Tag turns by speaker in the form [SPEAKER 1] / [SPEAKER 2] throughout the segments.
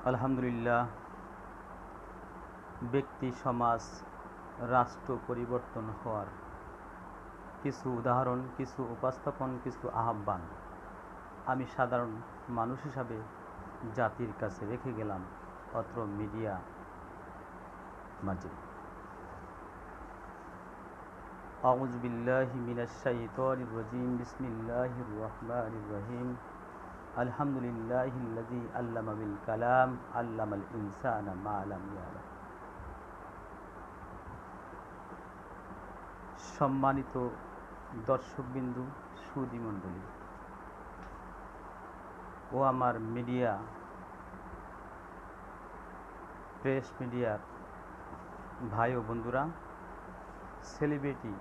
[SPEAKER 1] আলহামদুলিল্লাহ। ব্যক্তি, সমাজ, রাষ্ট্র পরিবর্তন হওয়ার কিছু উদাহরণ, কিছু উপস্থাপন, কিছু আহ্বান আমি সাধারণ মানুষ হিসাবে জাতির কাছে রেখে গেলাম অত্র মিডিয়া মাঝে। আউযু বিল্লাহি মিনাশ শাইতানির রাজিম। বিসমিল্লাহির রহমানির রহিম। আলহামদুলিল্লাহিল্লাযী আল্লামা বিল কালাম আল্লামাল ইনসানা মা লাম ইয়ালাম। সম্মানিত দর্শকবিন্দু, সুধী মণ্ডলী ও আমার মিডিয়া, প্রেস মিডিয়ার ভাই ও বন্ধুরা, সেলিব্রিটি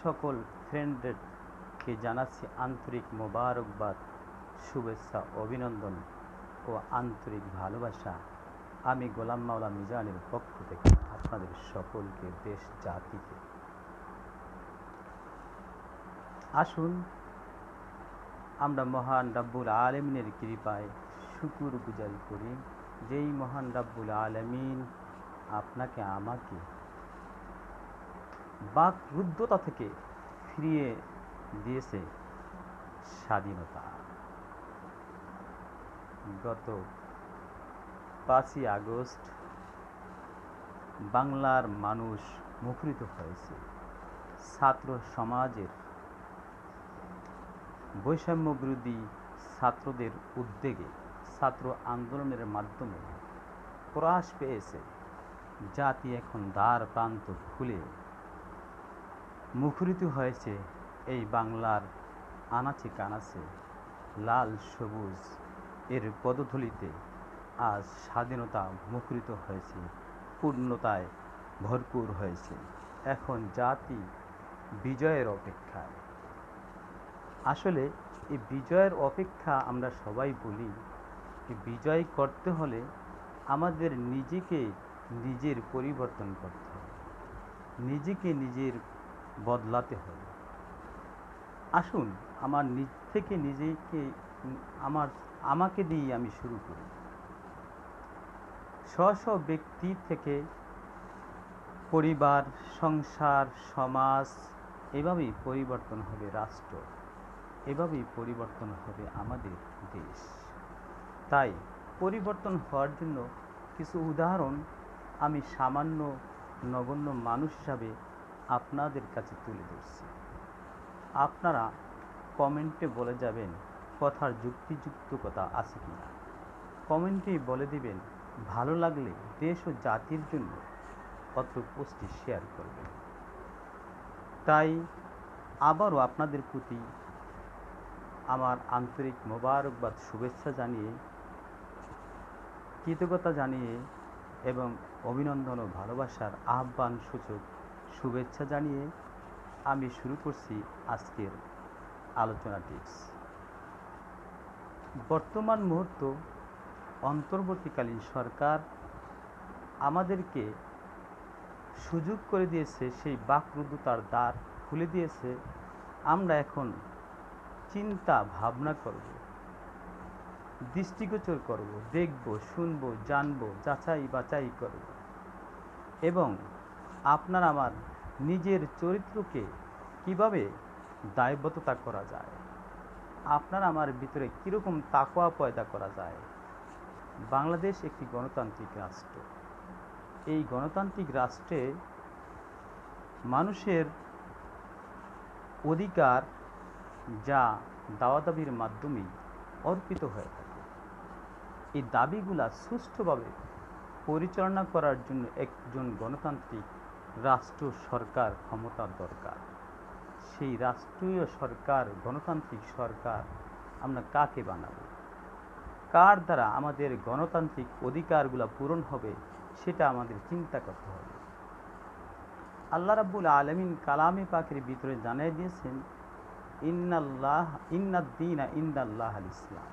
[SPEAKER 1] সকল ফ্রেন্ডদেরকে জানাচ্ছি আন্তরিক মোবারকবাদ, শুভেচ্ছা, অভিনন্দন ও আন্তরিক ভালোবাসা। আমি গোলাম মাওলা মিজানের পক্ষ থেকে আপনাদের সকলকে, দেশ জাতিকে, আসুন আমরা মহান রাব্বুল আলামিনের কৃপায় শুকর গুজারি করি। যেই মহান রাব্বুল আলামিন আপনাকে আমাকে বাকরুদ্ধতা থেকে ফিরিয়ে দিয়েছে স্বাধীনতা। গত 5ই আগস্ট বাংলার মানুষ মুখরিত হয়েছে ছাত্র সমাজের বৈষম্য বিরোধী ছাত্রদের উদ্যোগে, ছাত্র আন্দোলনের মাধ্যমে প্রকাশ পেয়েছে। জাতি এখন দ্বার প্রান্ত খুলে মুখরিত হয়েছে এই বাংলার আনাচে কানাচে। লাল সবুজ এর পদধূলিতে আজ স্বাধীনতা মুখরিত হয়েছে, পূর্ণতায় ভরপুর হয়েছে। এখন জাতি বিজয়ের অপেক্ষায়। আসলে এই বিজয়ের অপেক্ষা আমরা সবাই বলি, এই বিজয় করতে হলে আমাদের নিজেকে নিজের পরিবর্তন করতে হবে, নিজেকে নিজের বদলাতে হবে। আসুন আমার নিজ থেকে নিজেকে, আমাকে দিয়ে আমি শুরু করি। স্ব ব্যক্তি থেকে পরিবার, সংসার, সমাজ, এভাবেই পরিবর্তন হবে রাষ্ট্র, এভাবেই পরিবর্তন হবে আমাদের দেশ। তাই পরিবর্তন হওয়ার জন্য কিছু উদাহরণ আমি সামান্য নগণ্য মানুষ হিসাবে আপনাদের কাছে তুলে ধরছি। আপনারা কমেন্টে বলে যাবেন কথার যুক্তিযুক্ততা আছে কিনা। কমেন্টেই বলে দিবেন, ভালো লাগলে দেশ ও জাতির জন্য অত্র পোস্টটি শেয়ার করবেন। তাই আবারও আপনাদের প্রতি আমার আন্তরিক মোবারকবাদ, শুভেচ্ছা জানিয়ে, কৃতজ্ঞতা জানিয়ে এবং অভিনন্দন ও ভালোবাসার আহ্বান সূচক শুভেচ্ছা জানিয়ে আমি শুরু করছি আজকের আলোচনা টিপস। বর্তমান মুহূর্ত অন্তর্বর্তীকালীন সরকার আমাদেরকে সুযোগ করে দিয়েছে, সেই বাকরুদ্ধতার দ্বার খুলে দিয়েছে। আমরা এখন চিন্তা ভাবনা করব, দৃষ্টিগোচর করব, দেখব, শুনব, জানব, যাচাই বাছাই করব এবং আপনার আমার নিজের চরিত্রকে কিভাবে দায়বদ্ধতা করা যায়, আপনার আমার ভিতরে কীরকম তাকওয়া পয়দা করা যায়। বাংলাদেশ একটি গণতান্ত্রিক রাষ্ট্র। এই গণতান্ত্রিক রাষ্ট্রে মানুষের অধিকার যা দাওয়াদাবির মাধ্যমেই অর্পিত হয়ে থাকে। এই দাবিগুলা সুষ্ঠুভাবে পরিচালনা করার জন্য একজন গণতান্ত্রিক রাষ্ট্র সরকার ক্ষমতার দরকার। সেই রাষ্ট্রীয় সরকার, গণতান্ত্রিক সরকার আমরা কাকে বানাবো, কার দ্বারা আমাদের গণতান্ত্রিক অধিকারগুলো পূরণ হবে, সেটা আমাদের চিন্তা করতে হবে। আল্লাহ রাব্বুল আলামিন কালামে পাকের ভিতরে জানিয়ে দিয়েছেন, ইন্নাদ্দীনা ইনদাল্লাহ আল ইসলাম।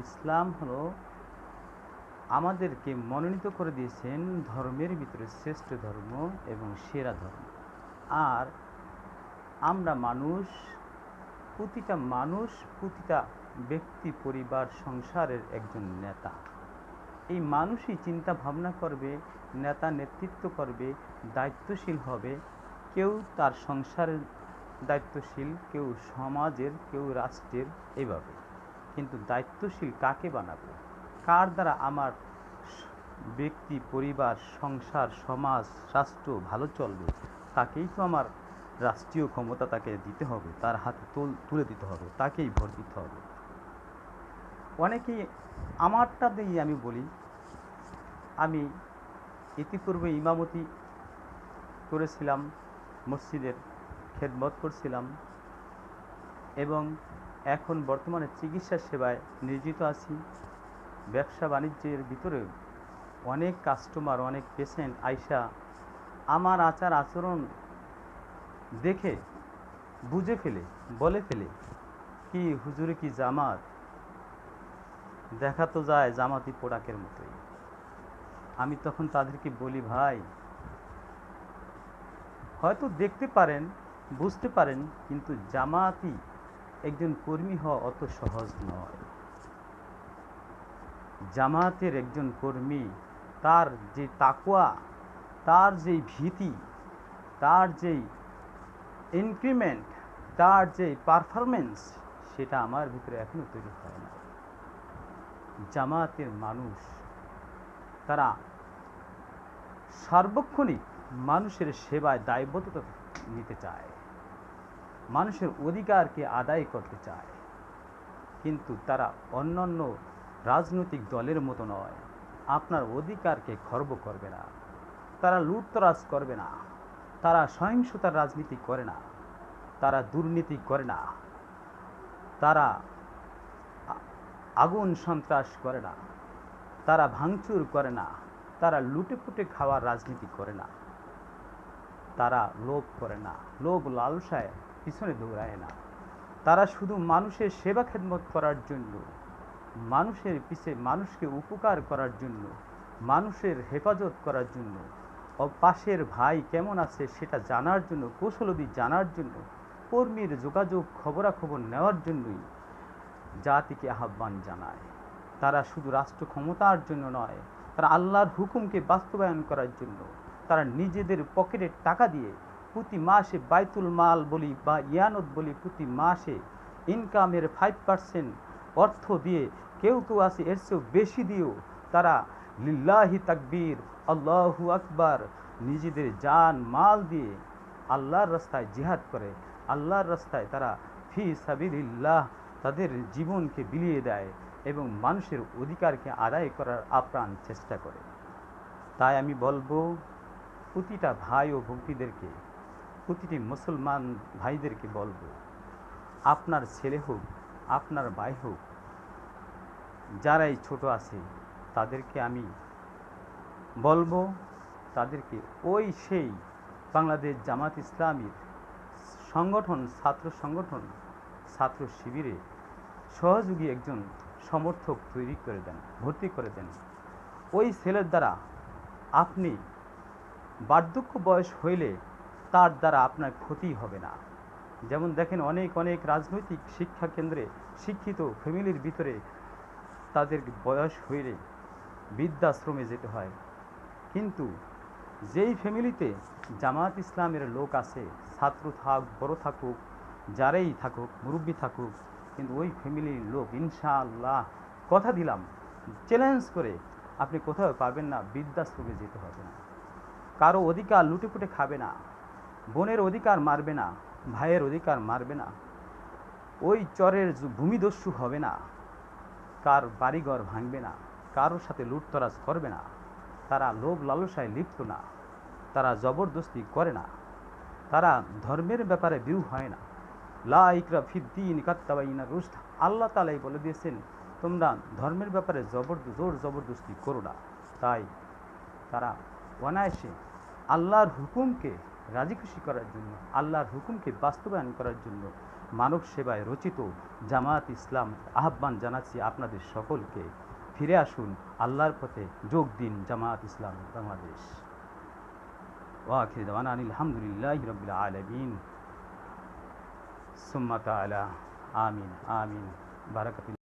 [SPEAKER 1] ইসলাম হলো, আমাদেরকে মনোনীত করে দিয়েছেন ধর্মের ভিতরে শ্রেষ্ঠ ধর্ম এবং সেরা ধর্ম। আর আমরা মানুষ, প্রতিটা ব্যক্তি, পরিবার, সংসারের একজন নেতা। এই মানুষই চিন্তা ভাবনা করবে, নেতা নেতৃত্ব করবে, দায়িত্বশীল হবে। কেউ তার সংসারের দায়িত্বশীল, কেউ সমাজের, কেউ রাষ্ট্রের, এইভাবে। কিন্তু দায়িত্বশীল কাকে বানাবো? কার দ্বারা আমার ব্যক্তি, পরিবার, সংসার, সমাজ, রাষ্ট্র ভালো চলবে? তাকেই তো আমার রাষ্ট্রীয় ক্ষমতা তাকে দিতে হবে, তার হাতে তুলে দিতে হবে, তাকেই ভোট দিতে হবে। অনেকেই আমারটা দিয়ে আমি বলি, আমি ইতিপূর্বে ইমামতি করেছিলাম, মসজিদের খেদমত করছিলাম, এবং এখন বর্তমানে চিকিৎসা সেবায় নিয়োজিত আছি। ব্যবসা বাণিজ্যের ভিতরে অনেক কাস্টমার, অনেক পেশেন্ট আইসা আমার আচার আচরণ দেখে বুঝে ফেলে, বলে ফেলে, কি হুজুরে কি জামাত, দেখা তো যায় জামাতি পোড়াকের মতোই। আমি তখন তাদেরকে বলি, ভাই হয়তো দেখতে পারেন, বুঝতে পারেন, কিন্তু জামাতি একজন কর্মী হওয়া অত সহজ নয়। জামাতের একজন কর্মী, তার যে তাকওয়া, তার যেই ভীতি, তার যেই ইনক্রিমেন্ট, তার যে পারফরমেন্স, সেটা আমার ভিতরে এখনো তৈরি হয় না। জামাতের মানুষ তারা সার্বক্ষণিক মানুষের সেবায় দায়বদ্ধতা নিতে চায়, মানুষের অধিকারকে আদায় করতে চায়, কিন্তু তারা অন্যান্য রাজনৈতিক দলের মতো নয়। আপনার অধিকারকে খর্ব করবে না, তারা লুটতরাজ করবে না, তারা সহিংসতার রাজনীতি করে না, তারা দুর্নীতি করে না, তারা আগুন সন্ত্রাস করে না, তারা ভাঙচুর করে না, তারা লুটেপুটে খাওয়ার রাজনীতি করে না, তারা লোভ করে না, লোভ লালসায় পিছনে দৌড়ায় না। তারা শুধু মানুষের সেবা খেদমত করার জন্য, মানুষের পিছে মানুষকে উপকার করার জন্য, মানুষের হেফাজত করার জন্য, পাশের ভাই কেমন আছে সেটা জানার জন্য, কৌশলদি জানার জন্য, কর্মীর যোগাযোগ খবরাখবর নেওয়ার জন্যই জাতিকে আহ্বান জানায়। তারা শুধু রাষ্ট্র ক্ষমতার জন্য নয়, তারা আল্লাহর হুকুমকে বাস্তবায়ন করার জন্য, তারা নিজেদের পকেটের টাকা দিয়ে প্রতি মাসে বাইতুল মাল বলি বা ইয়ানত বলি, প্রতি মাসে ইনকামের 5% অর্থ দিয়ে, কেউ কেউ আছে এর চেয়েও বেশি দিয়েও তারা লিল্লাহি তাকবীর, আল্লাহু আকবার, নিজেদের জান মাল দিয়ে আল্লাহর রাস্তায় জিহাদ করে, আল্লাহর রাস্তায় তারা ফি সাবিলিল্লাহ তাদের জীবনকে বিলিয়ে দেয় এবং মানুষের অধিকারকে আদায় করার আপ্রাণ চেষ্টা করে। তাই আমি বলবো প্রতিটা ভাই ও ভক্তিদেরকে, প্রতিটি মুসলমান ভাইদেরকে বলবো, আপনার ছেলে হোক, আপনার ভাই হোক, যারাই ছোট আছে তাদেরকে আমি বলবো, তাদেরকে ওই সেই বাংলাদেশ জামাত ইসলামীর সংগঠন, ছাত্র সংগঠন, ছাত্র শিবিরে সহযোগী একজন সমর্থক তৈরি করে দেন, ভর্তি করে দেন। ওই ছেলের দ্বারা আপনি বার্ধক্য বয়স হইলে তার দ্বারা আপনার ক্ষতি হবে না। যেমন দেখেন অনেক অনেক রাজনৈতিক শিক্ষা কেন্দ্রে শিক্ষিত ফ্যামিলির ভিতরে তাদের বয়স হইলে বৃদ্ধাশ্রমে যেতে হয়, কিন্তু যেই ফ্যামিলিতে জামাত ইসলামের লোক আছে, ছাত্র থাক, বড় থাকুক, যারাই থাকুক, মুরব্বী থাকুক, কিন্তু ওই ফ্যামিলির লোক ইনশাআল্লাহ কথা দিলাম, চ্যালেঞ্জ করে আপনি কোথাও পাবেন না, বৃদ্ধাশ্রমে যেতে হবে না, কারো অধিকার লুটেপুটে খাবে না, বোনের অধিকার মারবে না, ভাইয়ের অধিকার মারবে না, ওই চরের ভূমিদস্যু হবে না, কার বাড়িঘর ভাঙবে না, কারোর সাথে লুটতরাজ করবে না, তারা লোভ লালসায় লিপ্ত না, তারা জবরদস্তি করে না, তারা ধর্মের ব্যাপারে বিরূপ হয় না। লা ইকরাহা ফিদ্দীন কাদ তাবায়্যানা রুশদ, আল্লাহ তাআলাই বলে দিয়েছেন তোমরা ধর্মের ব্যাপারে জোর জবরদস্তি করো না। তাই তারা অনায়াসে আল্লাহর হুকুমকে রাজি খুশি করার জন্য, আল্লাহর হুকুমকে বাস্তবায়ন করার জন্য মানব সেবায় রচিত জামাত ইসলাম আহ্বান জানাচ্ছি আপনাদের সকলকে, ফিরে আসুন আল্লাহর পথে, যোগ দিন জামাত ইসলাম বাংলাদেশ। ওয়া আখিরু দাওয়ানা আনিল হামদুলিল্লাহি রাব্বিল আলামিন। সুম্মা তাআলা আমিন আমিন। বারাকাতুল্লাহ।